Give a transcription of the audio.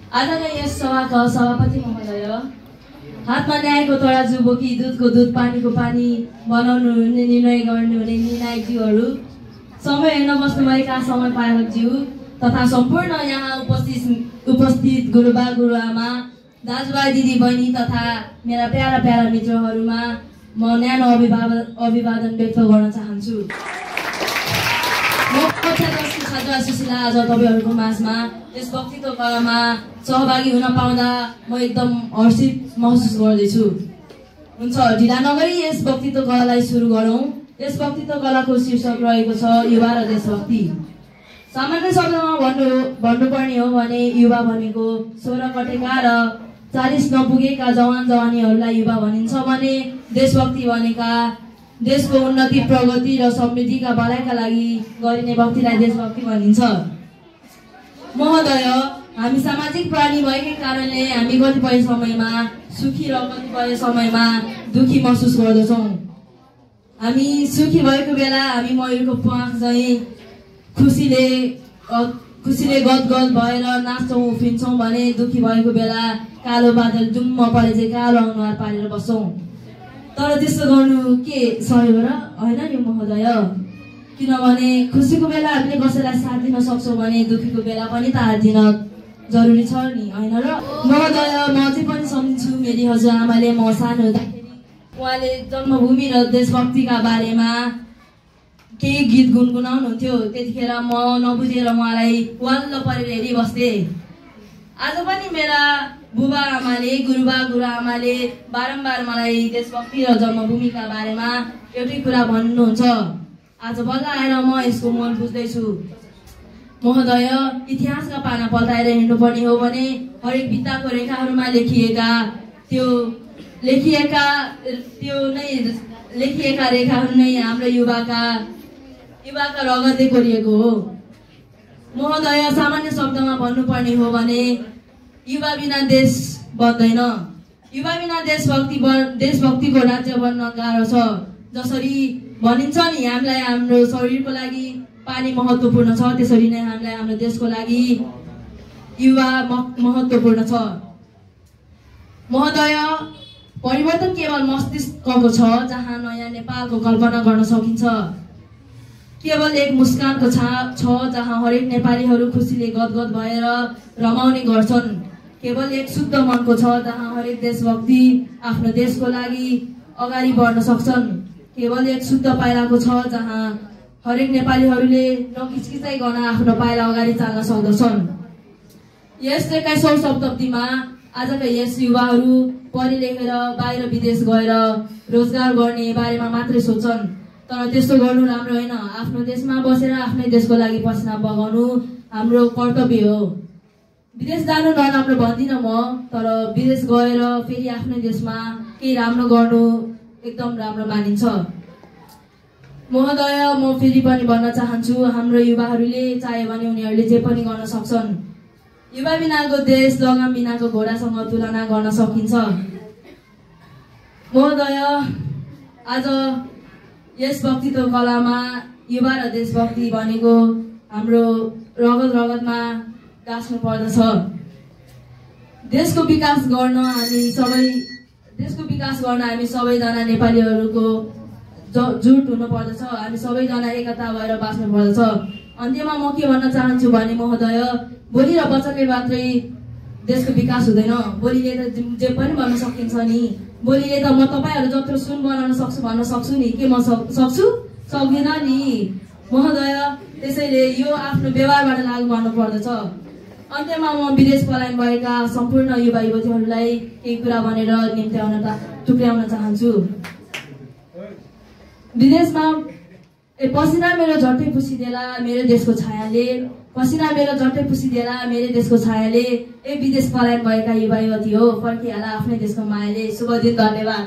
आजका यस सभाका सभापति महोदय, हातमा न्यायको तराजु बोकी दुधको दुध पानीको पानी बनाउनु हुने निर्णय गर्नुहुने निर्णायकज्यूहरू, समय हेर्न बस्नुभएका समय पालकज्यू तथा सम्पूर्ण यहाँ उपस्थित गुरुबा गुरुआमा, दाजुभाइ दिदी बहिनी तथा मेरा प्यारा प्यारा मित्रहरूमा म न्यानो अभिवादन व्यक्त गर्न चाहन्छु। म कक्षादशको छात्रा सुशीला आज तपाईहरूको माझमा यस वक्तित्व कलामा सहभागी हुन पाउँदा म एकदम हर्षित महसुस गर्दैछु। हुन्छ, ढिला नगरी यस वक्तित्व कलालाई सुरु गरौँ। यस वक्तित्व कलाको शीर्षक रहेको छ युवा र देशभक्ति। सामान्य शब्दमा भन्नुपर्ने हो भने युवा भनेको 16 कटेका र 40 नपुगेका जवान जवानीहरूलाई युवा भनिन्छ भने देशभक्ति भनेका देशको उन्नति प्रगति र समृद्धिका भलाइका लागि गरिने भक्तिलाई देशभक्ति भनिन्छ। महोदय, हामी सामाजिक प्राणी भएकै कारणले हामी कतिपय समयमा सुखी र कतिपय समयमा दुखी महसुस गर्दछौँ। हामी सुखी भएको बेला हामी मयूरको प्वाख झैँ खुसीले गदगद भएर नाच्छौँ उफ्रिन्छौँ भने दुखी भएको बेला कालो बादल जुम्म परे चाहिँ कालो अनुहार पारेर बस्छौँ। तर त्यस्तो गर्नु के सही हो र होइन नि महोदय? किनभने खुसीको बेला हामीले कसैलाई साथ दिन सक्छौँ भने दुखीको बेला पनि साथ दिन जरुरी छ नि, होइन र? महोदय, म चाहिँ पनि सम्झिन्छु मेरी हजुरआमाले म सानो हुँदाखेरि उहाँले जन्मभूमि र देशभक्तिका बारेमा केही गीत गुनगुनाउनुहुन्थ्यो। त्यतिखेर म नबुझेर उहाँलाई वाल्ल परेर हेरिबस्थेँ। आज पनि मेरा बुबा आमाले गुरुबा गुरुआमाले बारम्बार मलाई देशभक्ति र जन्मभूमिका बारेमा एउटै कुरा भन्नुहुन्छ। आज बल्ल आएर म यसको मोल बुझ्दैछु। महोदय, इतिहासका पाना पल्टाएर हिँड्नुपर्ने हो भने हरेक भित्ताको रेखाहरूमा लेखिएका रेखाहरू नै हाम्रो युवाका रगतले कोरिएको हो। महोदय, सामान्य शब्दमा भन्नुपर्ने हो भने युवा बिना देश बन्दैन। युवा बिना देशभक्तिको राज्य बन्न गाह्रो छ। जसरी भनिन्छ नि हामीलाई हाम्रो शरीरको लागि पानी महत्त्वपूर्ण छ, त्यसरी नै हामीलाई हाम्रो देशको लागि युवा महत्त्वपूर्ण छ। महोदय, परिवर्तन केवल मस्तिष्कको छ जहाँ नयाँ नेपालको कल्पना गर्न सकिन्छ। केवल एक मुस्कानको छाप छ जहाँ हरेक नेपालीहरू खुसीले गदगद भएर रमाउने गर्छन्। केवल एक शुद्ध मनको छ जहाँ हरेक देशभक्ति आफ्नो देशको लागि अगाडि बढ्न सक्छन्। केवल एक शुद्ध पाइलाको छ जहाँ हरेक नेपालीहरूले नकिचकिचाइकन आफ्नो पाइला अगाडि चाल्न सक्दछन्। यस 21औं शताब्दीमा आजका यस युवाहरू पढे लेखेर बाहिर विदेश गएर रोजगार गर्ने बारेमा मात्रै सोच्छन्। तर त्यस्तो गर्नु राम्रो होइन। आफ्नो देशमा बसेर आफ्नै देशको लागि पसिना बगाउनु हाम्रो कर्तव्य हो। विदेश जानु नराम्रो भन्दिनँ म, तर विदेश गएर फेरि आफ्नै देशमा केही राम्रो गर्नु एकदम राम्रो मानिन्छ। महोदय, म फेरि पनि भन्न चाहन्छु हाम्रो युवाहरूले चाहे भने उनीहरूले जे पनि गर्न सक्छन्। युवा बिनाको देश लगाम बिनाको घोडासँग तुलना गर्न सकिन्छ। महोदय, आज यस वक्तित्व कलामा युवा र देशभक्ति भनेको हाम्रो रगतमा गाँच्नु पर्दछ। देशको विकास गर्न हामी सबैजना नेपालीहरूको जुट हुनु पर्दछ। हामी सबैजना एकता भएर बाँच्नु पर्दछ। अन्त्यमा म के भन्न चाहन्छु भने महोदय, बोली र वचनले मात्रै देशको विकास हुँदैन। बोलीले त जे पनि भन्न सकिन्छ नि। बोलीले त म तपाईहरु जत्रो सुन बनाउन सक्छु भन्न सक्छु नि, के म सक्छु? सक्दिन नि महोदय। त्यसैले यो आफ्नो व्यवहारबाट लागू गर्नु पर्दछ। अन्त्यमा म विदेश पलायन भएका सम्पूर्ण युवा युवतीहरूलाई केही कुरा भनेर टुक्र्याउन चाहन्छु। विदेशमा पसिना मेरो झट्टै पुसिदेला मेरो देशको छायाले, पसिना मेरो झट्टै पुसिदेला मेरो देशको छायाले। विदेश पलायन भएका युवा युवती हो, फर्किहाला आफ्नै देशको मायाले। शुभ दिन, धन्यवाद।